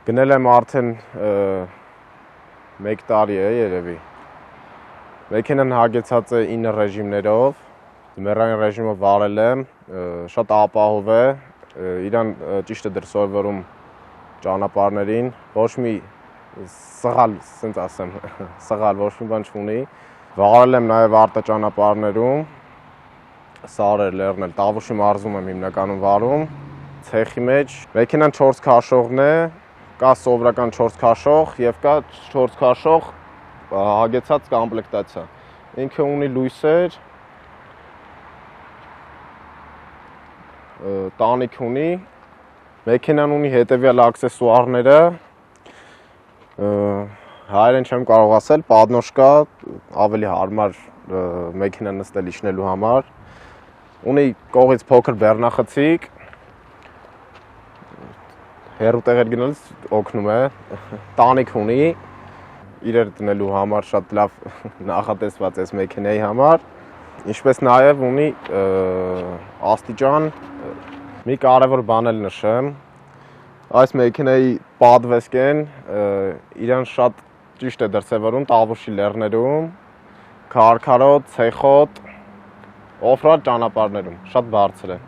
Գնել եմ արդեն 1 տարի է երևի։ Մեքենան հագեցած է 9 ռեժիմներով, ձմեռային ռեժիմը վարել եմ, շատ ապահով է, իրան ճիշտ է դրսևորում ճանապարհներին, ոչ մի սղալ, ասենց ասեմ, սղալ ոչ մի բան չունի։ Վարել եմ նաև արտաճանապարհներում, Սարեր, Լեռնել, Տավուշի մարզում եմ հիմնականում վարում, ցեխի մեջ։ Մեքենան 4 քաշողն է, կա սովորական 4 քաշող եւ կա 4 քաշող հագեցած կոմպլեկտացիա։ Ինքը ունի լույսեր, տանիք ունի, մեքենան ունի հետևյալ աքսեսուարները, հայերեն չեմ կարող ասել, պատնոշկա, ավելի հարմար մեքենա նստել իջնելու համար, ունի կողից փոքր բեռնախցիկ, հեռու տեղեր գնալիս օգնում է, տանիք ունի, իրեր դնելու համար շատ լավ նախատեսված է մեքենայի համար, ինչպես նաև ունի աստիճան, մի կարևոր բան էլ նշեմ, այս մեքենայի պատվեսկեն իրան շատ ճիշտ է դրսևորում Տավուշի լեռներում, քարքարոտ, ցեխոտ, օֆրոդ ճանապարհներում, շատ բարձր է։